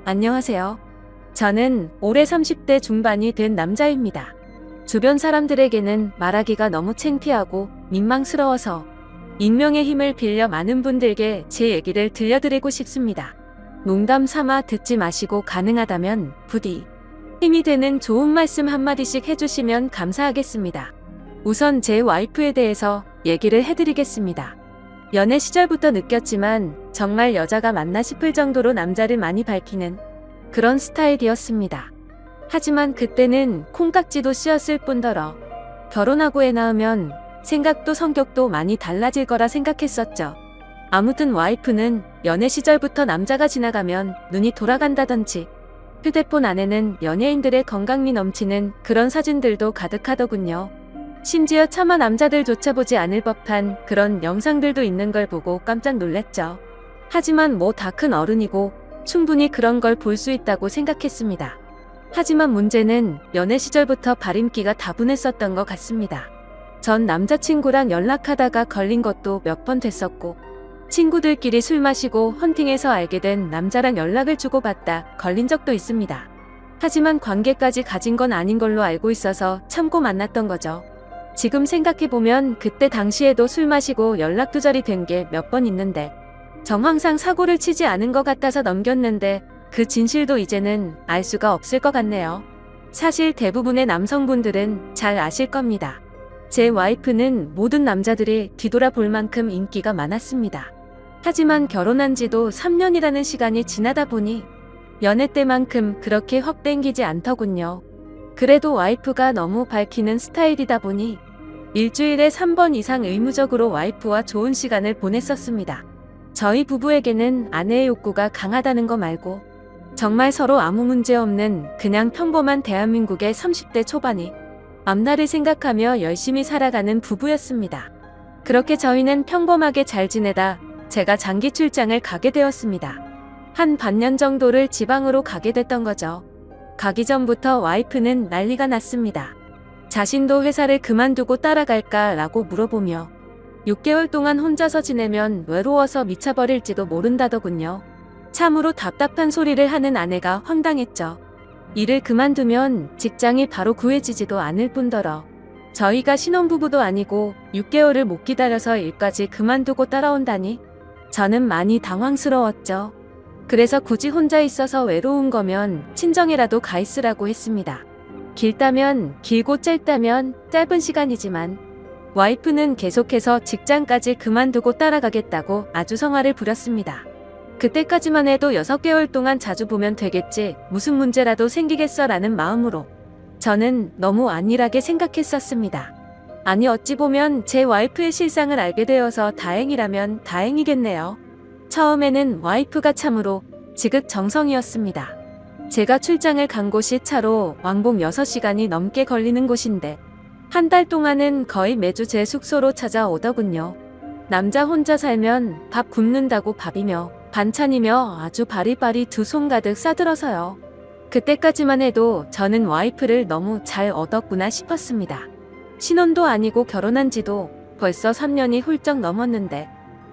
안녕하세요. 저는 올해 30대 중반이 된 남자입니다. 주변 사람들에게는 말하기가 너무 창피하고 민망스러워서 익명의 힘을 빌려 많은 분들께 제 얘기를 들려드리고 싶습니다. 농담 삼아 듣지 마시고 가능하다면 부디 힘이 되는 좋은 말씀 한마디씩 해주시면 감사하겠습니다. 우선 제 와이프에 대해서 얘기를 해드리겠습니다. 연애 시절부터 느꼈지만 정말 여자가 맞나 싶을 정도로 남자를 많이 밝히는 그런 스타일이었습니다. 하지만 그때는 콩깍지도 씌었을 뿐더러 결혼하고 애 낳으면 생각도 성격도 많이 달라질 거라 생각했었죠. 아무튼 와이프는 연애 시절부터 남자가 지나가면 눈이 돌아간다던지 휴대폰 안에는 연예인들의 건강미 넘치는 그런 사진들도 가득하더군요. 심지어 차마 남자들조차 보지 않을 법한 그런 영상들도 있는 걸 보고 깜짝 놀랐죠. 하지만 뭐 다 큰 어른이고 충분히 그런 걸 볼 수 있다고 생각했습니다. 하지만 문제는 연애 시절부터 발임기가 다분했었던 것 같습니다. 전 남자친구랑 연락하다가 걸린 것도 몇 번 됐었고, 친구들끼리 술 마시고 헌팅해서 알게 된 남자랑 연락을 주고받다 걸린 적도 있습니다. 하지만 관계까지 가진 건 아닌 걸로 알고 있어서 참고 만났던 거죠. 지금 생각해보면 그때 당시에도 술 마시고 연락 두절이 된 게 몇 번 있는데 정황상 사고를 치지 않은 것 같아서 넘겼는데 그 진실도 이제는 알 수가 없을 것 같네요. 사실 대부분의 남성분들은 잘 아실 겁니다. 제 와이프는 모든 남자들이 뒤돌아볼 만큼 인기가 많았습니다. 하지만 결혼한 지도 3년이라는 시간이 지나다 보니 연애 때만큼 그렇게 확 땡기지 않더군요. 그래도 와이프가 너무 밝히는 스타일이다 보니 일주일에 3번 이상 의무적으로 와이프와 좋은 시간을 보냈었습니다. 저희 부부에게는 아내의 욕구가 강하다는 거 말고 정말 서로 아무 문제 없는 그냥 평범한 대한민국의 30대 초반이 앞날을 생각하며 열심히 살아가는 부부였습니다. 그렇게 저희는 평범하게 잘 지내다 제가 장기 출장을 가게 되었습니다. 한 반년 정도를 지방으로 가게 됐던 거죠. 가기 전부터 와이프는 난리가 났습니다. 자신도 회사를 그만두고 따라갈까 라고 물어보며 6개월 동안 혼자서 지내면 외로워서 미쳐버릴지도 모른다더군요. 참으로 답답한 소리를 하는 아내가 황당했죠. 일을 그만두면 직장이 바로 구해지지도 않을 뿐더러 저희가 신혼부부도 아니고 6개월을 못 기다려서 일까지 그만두고 따라온다니 저는 많이 당황스러웠죠. 그래서 굳이 혼자 있어서 외로운 거면 친정에라도 가 있으라고 했습니다. 길다면 길고 짧다면 짧은 시간이지만 와이프는 계속해서 직장까지 그만두고 따라가겠다고 아주 성화를 부렸습니다. 그때까지만 해도 6개월 동안 자주 보면 되겠지, 무슨 문제라도 생기겠어 라는 마음으로 저는 너무 안일하게 생각했었습니다. 아니 어찌 보면 제 와이프의 실상을 알게 되어서 다행이라면 다행이겠네요. 처음에는 와이프가 참으로 지극정성이었습니다. 제가 출장을 간 곳이 차로 왕복 6시간이 넘게 걸리는 곳인데 한 달 동안은 거의 매주 제 숙소로 찾아오더군요. 남자 혼자 살면 밥 굶는다고 밥이며 반찬이며 아주 바리바리 두 손 가득 싸들어서요. 그때까지만 해도 저는 와이프를 너무 잘 얻었구나 싶었습니다. 신혼도 아니고 결혼한 지도 벌써 3년이 훌쩍 넘었는데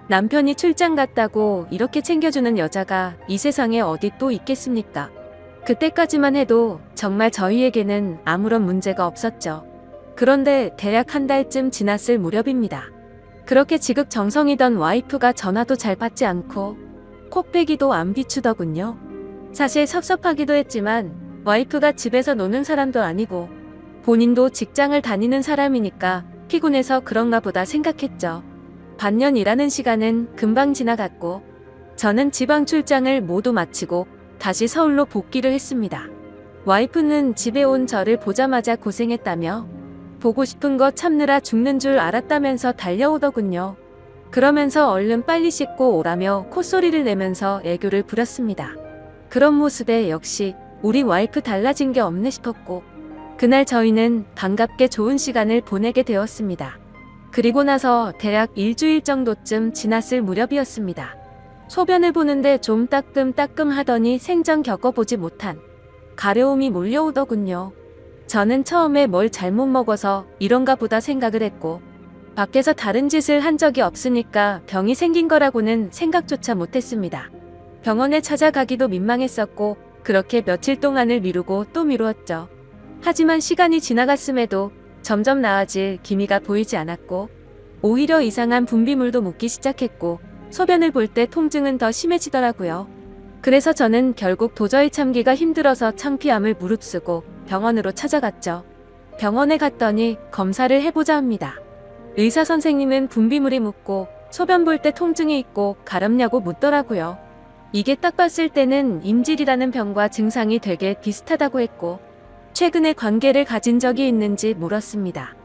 남편이 출장 갔다고 이렇게 챙겨주는 여자가 이 세상에 어디 또 있겠습니까? 그때까지만 해도 정말 저희에게는 아무런 문제가 없었죠. 그런데 대략 한 달쯤 지났을 무렵입니다. 그렇게 지극정성이던 와이프가 전화도 잘 받지 않고 콕배기도 안 비추더군요. 사실 섭섭하기도 했지만 와이프가 집에서 노는 사람도 아니고 본인도 직장을 다니는 사람이니까 피곤해서 그런가 보다 생각했죠. 반년 일하는 시간은 금방 지나갔고 저는 지방 출장을 모두 마치고 다시 서울로 복귀를 했습니다. 와이프는 집에 온 저를 보자마자 고생했다며 보고 싶은 거 참느라 죽는 줄 알았다면서 달려오더군요. 그러면서 얼른 빨리 씻고 오라며 콧소리를 내면서 애교를 부렸습니다. 그런 모습에 역시 우리 와이프 달라진 게 없네 싶었고 그날 저희는 반갑게 좋은 시간을 보내게 되었습니다. 그리고 나서 대략 일주일 정도쯤 지났을 무렵이었습니다. 소변을 보는데 좀 따끔따끔 하더니 생전 겪어보지 못한 가려움이 몰려오더군요. 저는 처음에 뭘 잘못 먹어서 이런가 보다 생각을 했고 밖에서 다른 짓을 한 적이 없으니까 병이 생긴 거라고는 생각조차 못했습니다. 병원에 찾아가기도 민망했었고 그렇게 며칠 동안을 미루고 또 미루었죠. 하지만 시간이 지나갔음에도 점점 나아질 기미가 보이지 않았고 오히려 이상한 분비물도 묻기 시작했고 소변을 볼 때 통증은 더 심해지더라고요. 그래서 저는 결국 도저히 참기가 힘들어서 창피함을 무릅쓰고 병원으로 찾아갔죠. 병원에 갔더니 검사를 해보자 합니다. 의사 선생님은 분비물이 묻고 소변 볼 때 통증이 있고 가렵냐고 묻더라고요. 이게 딱 봤을 때는 임질이라는 병과 증상이 되게 비슷하다고 했고 최근에 관계를 가진 적이 있는지 물었습니다.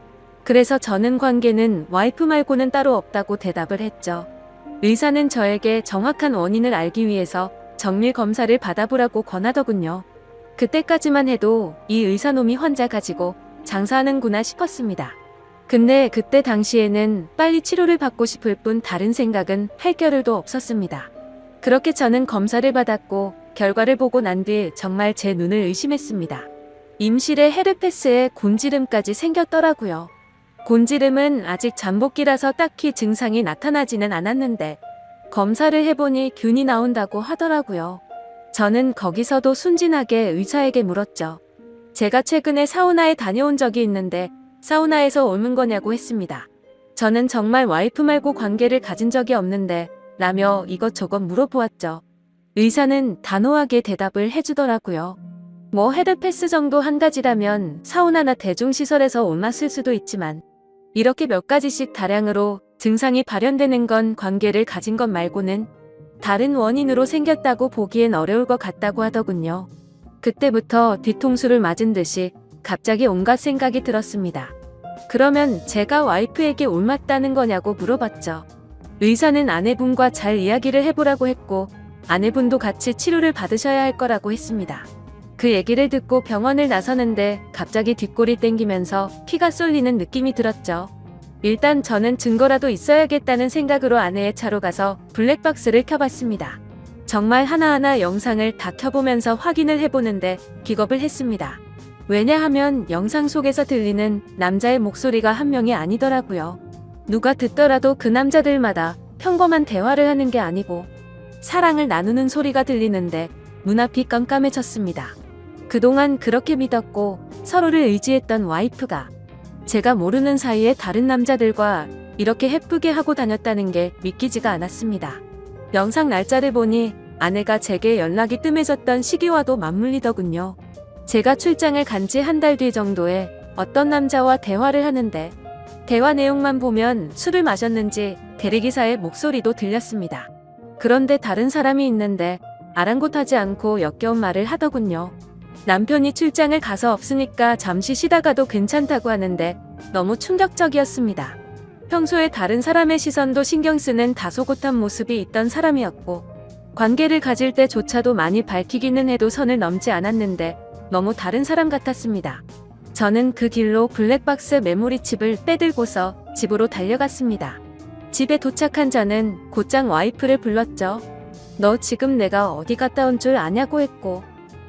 그래서 저는 관계는 와이프 말고는 따로 없다고 대답을 했죠. 의사는 저에게 정확한 원인을 알기 위해서 정밀 검사를 받아보라고 권하더군요. 그때까지만 해도 이 의사놈이 환자 가지고 장사하는구나 싶었습니다. 근데 그때 당시에는 빨리 치료를 받고 싶을 뿐 다른 생각은 할 겨를도 없었습니다. 그렇게 저는 검사를 받았고 결과를 보고 난 뒤 정말 제 눈을 의심했습니다. 임실에 헤르페스에 곤지름까지 생겼더라고요. 곤지름은 아직 잠복기라서 딱히 증상이 나타나지는 않았는데 검사를 해보니 균이 나온다고 하더라고요. 저는 거기서도 순진하게 의사에게 물었죠. 제가 최근에 사우나에 다녀온 적이 있는데 사우나에서 옮은 거냐고 했습니다. 저는 정말 와이프 말고 관계를 가진 적이 없는데 라며 이것저것 물어보았죠. 의사는 단호하게 대답을 해주더라고요. 뭐 헤르페스 정도 한 가지라면 사우나나 대중시설에서 옮았을 수도 있지만 이렇게 몇 가지씩 다량으로 증상이 발현되는 건 관계를 가진 것 말고는 다른 원인으로 생겼다고 보기엔 어려울 것 같다고 하더군요. 그때부터 뒤통수를 맞은 듯이 갑자기 온갖 생각이 들었습니다. 그러면 제가 와이프에게 옮았다는 거냐고 물어봤죠. 의사는 아내분과 잘 이야기를 해보라고 했고 아내분도 같이 치료를 받으셔야 할 거라고 했습니다. 그 얘기를 듣고 병원을 나서는데 갑자기 뒷골이 땡기면서 피가 쏠리는 느낌이 들었죠. 일단 저는 증거라도 있어야겠다는 생각으로 아내의 차로 가서 블랙박스를 켜봤습니다. 정말 하나하나 영상을 다 켜보면서 확인을 해보는데 기겁을 했습니다. 왜냐하면 영상 속에서 들리는 남자의 목소리가 한 명이 아니더라고요. 누가 듣더라도 그 남자들마다 평범한 대화를 하는 게 아니고 사랑을 나누는 소리가 들리는데 눈앞이 깜깜해졌습니다. 그동안 그렇게 믿었고 서로를 의지했던 와이프가 제가 모르는 사이에 다른 남자들과 이렇게 예쁘게 하고 다녔다는 게 믿기지가 않았습니다. 영상 날짜를 보니 아내가 제게 연락이 뜸해졌던 시기와도 맞물리더군요. 제가 출장을 간 지 한 달 뒤 정도에 어떤 남자와 대화를 하는데 대화 내용만 보면 술을 마셨는지 대리기사의 목소리도 들렸습니다. 그런데 다른 사람이 있는데 아랑곳하지 않고 역겨운 말을 하더군요. 남편이 출장을 가서 없으니까 잠시 쉬다가도 괜찮다고 하는데 너무 충격적이었습니다. 평소에 다른 사람의 시선도 신경 쓰는 다소곳한 모습이 있던 사람이었고 관계를 가질 때조차도 많이 밝히기는 해도 선을 넘지 않았는데 너무 다른 사람 같았습니다. 저는 그 길로 블랙박스 메모리칩을 빼들고서 집으로 달려갔습니다. 집에 도착한 저는 곧장 와이프를 불렀죠. 너 지금 내가 어디 갔다 온 줄 아냐고 했고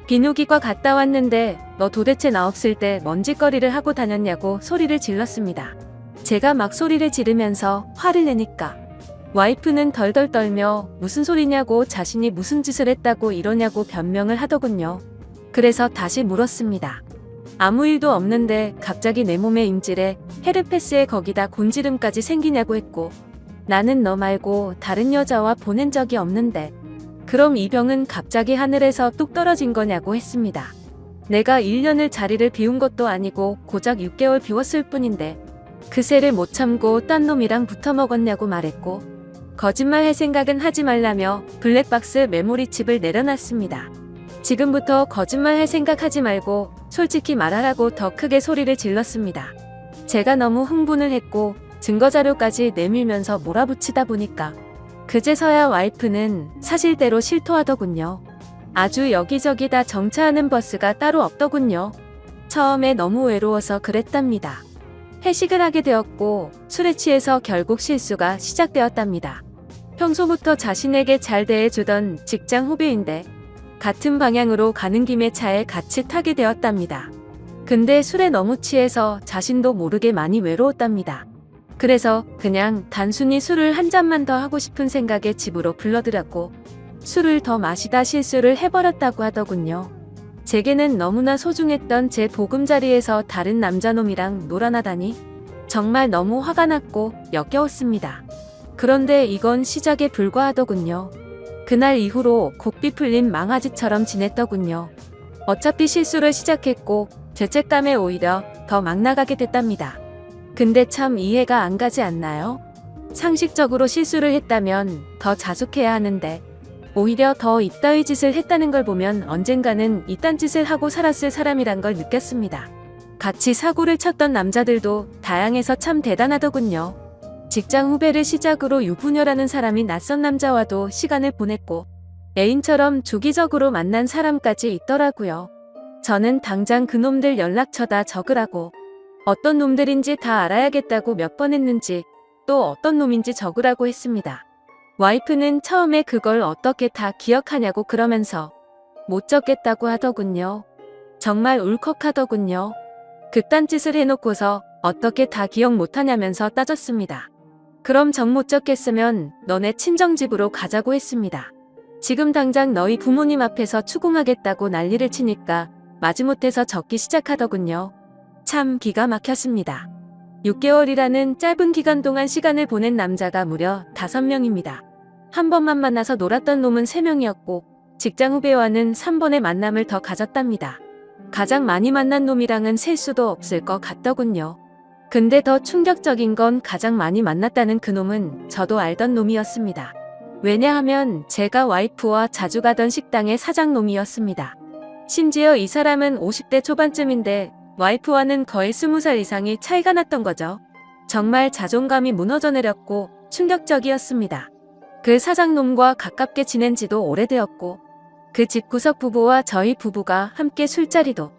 비누기과 갔다 왔는데 너 도대체 나 없을 때 먼지거리를 하고 다녔냐고 소리를 질렀습니다. 제가 막 소리를 지르면서 화를 내니까 와이프는 덜덜 떨며 무슨 소리냐고 자신이 무슨 짓을 했다고 이러냐고 변명을 하더군요. 그래서 다시 물었습니다. 아무 일도 없는데 갑자기 내 몸에 임질에 헤르페스에 거기다 곤지름까지 생기냐고 했고 나는 너 말고 다른 여자와 보낸 적이 없는데 그럼 이 병은 갑자기 하늘에서 뚝 떨어진 거냐고 했습니다. 내가 1년을 자리를 비운 것도 아니고 고작 6개월 비웠을 뿐인데 그 세를 못 참고 딴 놈이랑 붙어 먹었냐고 말했고 거짓말할 생각은 하지 말라며 블랙박스 메모리칩을 내려놨습니다. 지금부터 거짓말할 생각하지 말고 솔직히 말하라고 더 크게 소리를 질렀습니다. 제가 너무 흥분을 했고 증거자료까지 내밀면서 몰아붙이다 보니까 그제서야 와이프는 사실대로 실토하더군요. 아주 여기저기 다 정차하는 버스가 따로 없더군요. 처음에 너무 외로워서 그랬답니다. 회식을 하게 되었고 술에 취해서 결국 실수가 시작되었답니다. 평소부터 자신에게 잘 대해주던 직장 후배인데 같은 방향으로 가는 김에 차에 같이 타게 되었답니다. 근데 술에 너무 취해서 자신도 모르게 많이 외로웠답니다. 그래서 그냥 단순히 술을 한 잔만 더 하고 싶은 생각에 집으로 불러들였고 술을 더 마시다 실수를 해버렸다고 하더군요. 제게는 너무나 소중했던 제 보금자리에서 다른 남자놈이랑 놀아나다니 정말 너무 화가 났고 역겨웠습니다. 그런데 이건 시작에 불과하더군요. 그날 이후로 곡비 풀린 망아지처럼 지냈더군요. 어차피 실수를 시작했고 죄책감에 오히려 더 막 나가게 됐답니다. 근데 참 이해가 안 가지 않나요? 상식적으로 실수를 했다면 더 자숙해야 하는데 오히려 더 이따위 짓을 했다는 걸 보면 언젠가는 이딴 짓을 하고 살았을 사람이란 걸 느꼈습니다. 같이 사고를 쳤던 남자들도 다양해서 참 대단하더군요. 직장 후배를 시작으로 유부녀라는 사람이 낯선 남자와도 시간을 보냈고 애인처럼 주기적으로 만난 사람까지 있더라고요. 저는 당장 그놈들 연락처다 적으라고, 어떤 놈들인지 다 알아야겠다고 몇 번 했는지, 또 어떤 놈인지 적으라고 했습니다. 와이프는 처음에 그걸 어떻게 다 기억하냐고 그러면서 못 적겠다고 하더군요. 정말 울컥하더군요. 그딴 짓을 해놓고서 어떻게 다 기억 못하냐면서 따졌습니다. 그럼 정 못 적겠으면 너네 친정집으로 가자고 했습니다. 지금 당장 너희 부모님 앞에서 추궁하겠다고 난리를 치니까 마지못해서 적기 시작하더군요. 참 기가 막혔습니다. 6개월이라는 짧은 기간 동안 시간을 보낸 남자가 무려 5명입니다. 한 번만 만나서 놀았던 놈은 3명이었고 직장 후배와는 3번의 만남을 더 가졌답니다. 가장 많이 만난 놈이랑은 셀 수도 없을 것 같더군요. 근데 더 충격적인 건 가장 많이 만났다는 그 놈은 저도 알던 놈이었습니다. 왜냐하면 제가 와이프와 자주 가던 식당의 사장놈이었습니다. 심지어 이 사람은 50대 초반쯤인데 와이프와는 거의 20살 이상이 차이가 났던 거죠. 정말 자존감이 무너져 내렸고 충격적이었습니다. 그 사장놈과 가깝게 지낸 지도 오래되었고 그 집구석 부부와 저희 부부가 함께 술자리도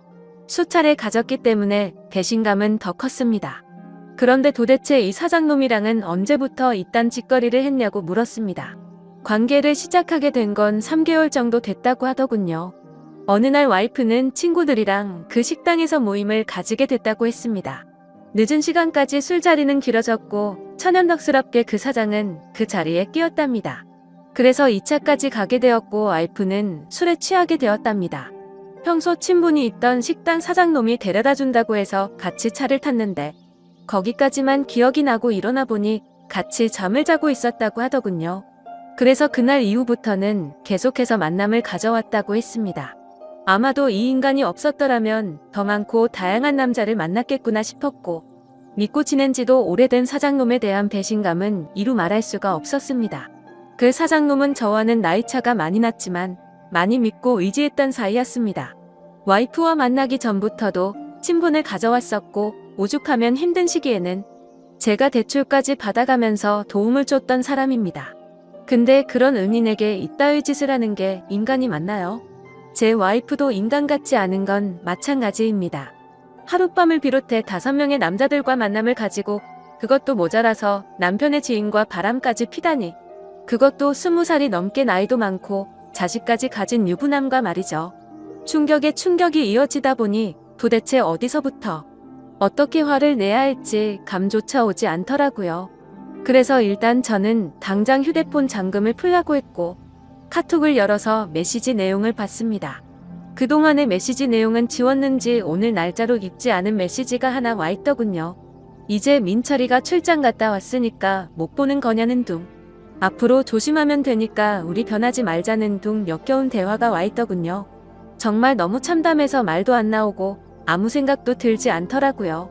수차례 가졌기 때문에 배신감은 더 컸습니다. 그런데 도대체 이 사장놈이랑은 언제부터 이딴 짓거리를 했냐고 물었습니다. 관계를 시작하게 된 건 3개월 정도 됐다고 하더군요. 어느 날 와이프는 친구들이랑 그 식당에서 모임을 가지게 됐다고 했습니다. 늦은 시간까지 술자리는 길어졌고 천연덕스럽게 그 사장은 그 자리에 끼었답니다. 그래서 2차까지 가게 되었고 와이프는 술에 취하게 되었답니다. 평소 친분이 있던 식당 사장놈이 데려다 준다고 해서 같이 차를 탔는데 거기까지만 기억이 나고 일어나 보니 같이 잠을 자고 있었다고 하더군요. 그래서 그날 이후부터는 계속해서 만남을 가져왔다고 했습니다. 아마도 이 인간이 없었더라면 더 많고 다양한 남자를 만났겠구나 싶었고 믿고 지낸 지도 오래된 사장놈에 대한 배신감은 이루 말할 수가 없었습니다. 그 사장놈은 저와는 나이차가 많이 났지만 많이 믿고 의지했던 사이였습니다. 와이프와 만나기 전부터도 친분을 가져왔었고 오죽하면 힘든 시기에는 제가 대출까지 받아가면서 도움을 줬던 사람입니다. 근데 그런 은인에게 이따위 짓을 하는 게 인간이 맞나요? 제 와이프도 인간 같지 않은 건 마찬가지입니다. 하룻밤을 비롯해 5명의 남자들과 만남을 가지고 그것도 모자라서 남편의 지인과 바람까지 피다니. 그것도 20살이 넘게 나이도 많고 자식까지 가진 유부남과 말이죠. 충격에 충격이 이어지다 보니 도대체 어디서부터 어떻게 화를 내야 할지 감조차 오지 않더라고요. 그래서 일단 저는 당장 휴대폰 잠금을 풀라고 했고 카톡을 열어서 메시지 내용을 봤습니다. 그동안의 메시지 내용은 지웠는지 오늘 날짜로 읽지 않은 메시지가 하나 와 있더군요. 이제 민철이가 출장 갔다 왔으니까 못 보는 거냐는 둥. 앞으로 조심하면 되니까 우리 변하지 말자는 둥 역겨운 대화가 와 있더군요. 정말 너무 참담해서 말도 안 나오고 아무 생각도 들지 않더라고요.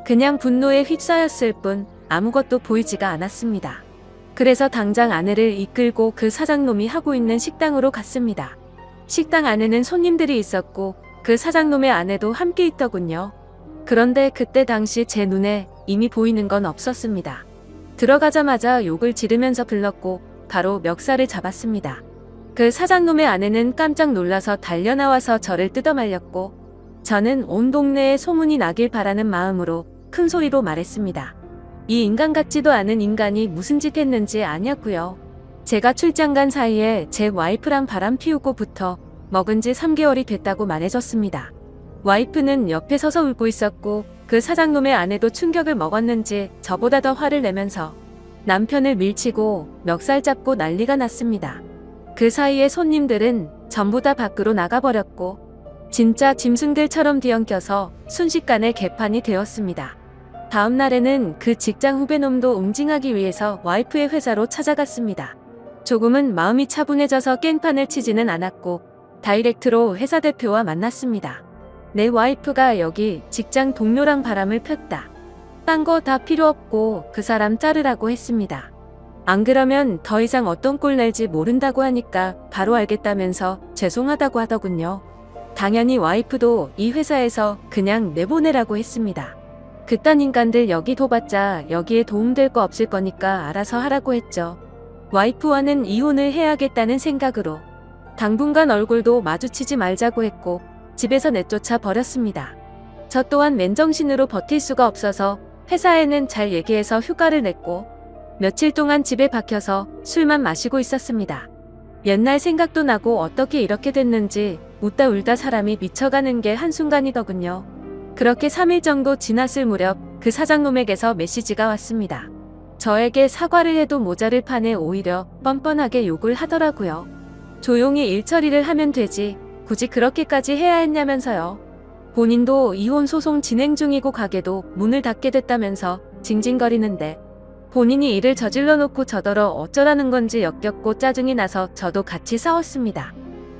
그냥 분노에 휩싸였을 뿐 아무것도 보이지가 않았습니다. 그래서 당장 아내를 이끌고 그 사장놈이 하고 있는 식당으로 갔습니다. 식당 안에는 손님들이 있었고 그 사장놈의 아내도 함께 있더군요. 그런데 그때 당시 제 눈에 이미 보이는 건 없었습니다. 들어가자마자 욕을 지르면서 불렀고 바로 멱살을 잡았습니다. 그 사장놈의 아내는 깜짝 놀라서 달려나와서 저를 뜯어말렸고 저는 온 동네에 소문이 나길 바라는 마음으로 큰 소리로 말했습니다. 이 인간 같지도 않은 인간이 무슨 짓 했는지 아냐고요. 제가 출장 간 사이에 제 와이프랑 바람 피우고부터 먹은 지 3개월이 됐다고 말해줬습니다. 와이프는 옆에 서서 울고 있었고 그 사장놈의 아내도 충격을 먹었는지 저보다 더 화를 내면서 남편을 밀치고 멱살 잡고 난리가 났습니다. 그 사이에 손님들은 전부 다 밖으로 나가버렸고 진짜 짐승들처럼 뒤엉켜서 순식간에 개판이 되었습니다. 다음 날에는 그 직장 후배놈도 응징하기 위해서 와이프의 회사로 찾아갔습니다. 조금은 마음이 차분해져서 깽판을 치지는 않았고 다이렉트로 회사 대표와 만났습니다. 내 와이프가 여기 직장 동료랑 바람을 폈다. 딴 거 다 필요 없고 그 사람 자르라고 했습니다. 안 그러면 더 이상 어떤 꼴 낼지 모른다고 하니까 바로 알겠다면서 죄송하다고 하더군요. 당연히 와이프도 이 회사에서 그냥 내보내라고 했습니다. 그딴 인간들 여기 둬봤자 여기에 도움될 거 없을 거니까 알아서 하라고 했죠. 와이프와는 이혼을 해야겠다는 생각으로 당분간 얼굴도 마주치지 말자고 했고 집에서 내쫓아 버렸습니다. 저 또한 맨정신으로 버틸 수가 없어서 회사에는 잘 얘기해서 휴가를 냈고 며칠 동안 집에 박혀서 술만 마시고 있었습니다. 옛날 생각도 나고 어떻게 이렇게 됐는지 웃다 울다 사람이 미쳐가는 게 한순간이더군요. 그렇게 3일 정도 지났을 무렵 그 사장놈에게서 메시지가 왔습니다. 저에게 사과를 해도 모자를 판에 오히려 뻔뻔하게 욕을 하더라고요. 조용히 일 처리를 하면 되지 굳이 그렇게까지 해야 했냐면서요. 본인도 이혼 소송 진행 중이고 가게도 문을 닫게 됐다면서 징징거리는데 본인이 일을 저질러 놓고 저더러 어쩌라는 건지 역겹고 짜증이 나서 저도 같이 싸웠습니다.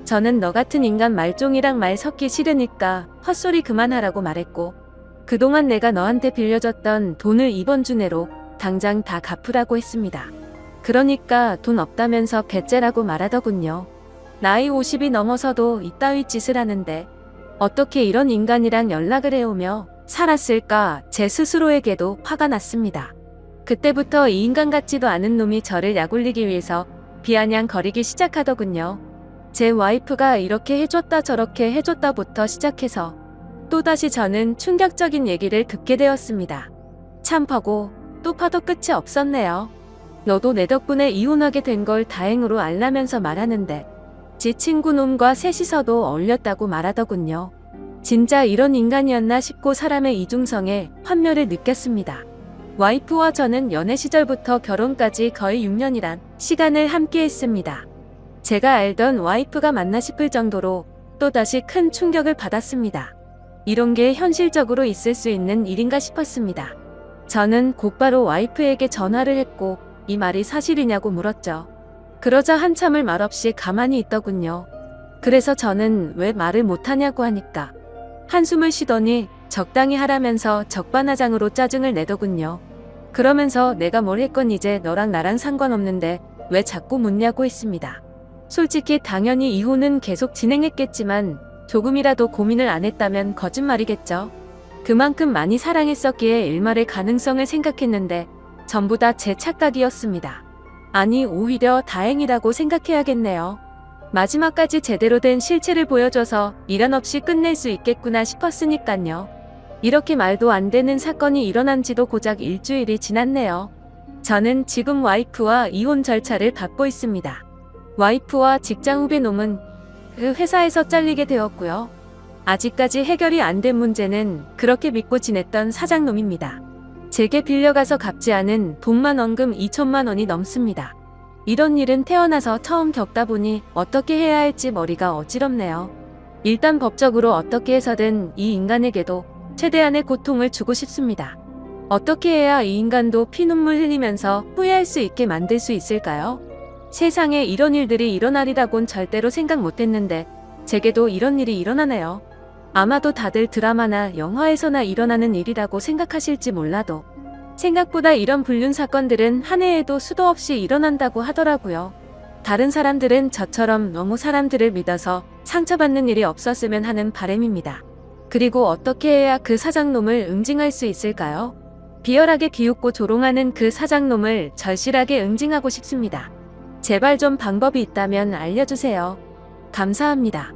저는 너 같은 인간 말종이랑 말 섞기 싫으니까 헛소리 그만하라고 말했고 그동안 내가 너한테 빌려줬던 돈을 이번 주 내로 당장 다 갚으라고 했습니다. 그러니까 돈 없다면서 배째라고 말하더군요. 나이 50이 넘어서도 이따위 짓을 하는데 어떻게 이런 인간이랑 연락을 해오며 살았을까 제 스스로에게도 화가 났습니다. 그때부터 이 인간 같지도 않은 놈이 저를 약올리기 위해서 비아냥거리기 시작하더군요. 제 와이프가 이렇게 해줬다 저렇게 해줬다부터 시작해서 또다시 저는 충격적인 얘기를 듣게 되었습니다. 참 파고 또 파도 끝이 없었네요. 너도 내 덕분에 이혼하게 된 걸 다행으로 알라면서 말하는데 지 친구 놈과 셋이서도 어울렸다고 말하더군요. 진짜 이런 인간이었나 싶고 사람의 이중성에 환멸을 느꼈습니다. 와이프와 저는 연애 시절부터 결혼까지 거의 6년이란 시간을 함께 했습니다. 제가 알던 와이프가 맞나 싶을 정도로 또다시 큰 충격을 받았습니다. 이런 게 현실적으로 있을 수 있는 일인가 싶었습니다. 저는 곧바로 와이프에게 전화를 했고 이 말이 사실이냐고 물었죠. 그러자 한참을 말없이 가만히 있더군요. 그래서 저는 왜 말을 못하냐고 하니까 한숨을 쉬더니 적당히 하라면서 적반하장으로 짜증을 내더군요. 그러면서 내가 뭘 했건 이제 너랑 나랑 상관없는데 왜 자꾸 묻냐고 했습니다. 솔직히 당연히 이혼은 계속 진행했겠지만 조금이라도 고민을 안 했다면 거짓말이겠죠. 그만큼 많이 사랑했었기에 일말의 가능성을 생각했는데 전부 다 제 착각이었습니다. 아니 오히려 다행이라고 생각해야겠네요. 마지막까지 제대로 된 실체를 보여줘서 미련 없이 끝낼 수 있겠구나 싶었으니깐요. 이렇게 말도 안 되는 사건이 일어난 지도 고작 일주일이 지났네요. 저는 지금 와이프와 이혼 절차를 밟고 있습니다. 와이프와 직장 후배 놈은 그 회사에서 잘리게 되었고요. 아직까지 해결이 안 된 문제는 그렇게 믿고 지냈던 사장놈입니다. 제게 빌려가서 갚지 않은 돈만 원금 2천만 원이 넘습니다. 이런 일은 태어나서 처음 겪다 보니 어떻게 해야 할지 머리가 어지럽네요. 일단 법적으로 어떻게 해서든 이 인간에게도 최대한의 고통을 주고 싶습니다. 어떻게 해야 이 인간도 피눈물 흘리면서 후회할 수 있게 만들 수 있을까요? 세상에 이런 일들이 일어나리라곤 절대로 생각 못했는데 제게도 이런 일이 일어나네요. 아마도 다들 드라마나 영화에서나 일어나는 일이라고 생각하실지 몰라도 생각보다 이런 불륜 사건들은 한 해에도 수도 없이 일어난다고 하더라고요. 다른 사람들은 저처럼 너무 사람들을 믿어서 상처받는 일이 없었으면 하는 바람입니다. 그리고 어떻게 해야 그 사장놈을 응징할 수 있을까요? 비열하게 비웃고 조롱하는 그 사장놈을 절실하게 응징하고 싶습니다. 제발 좀 방법이 있다면 알려주세요. 감사합니다.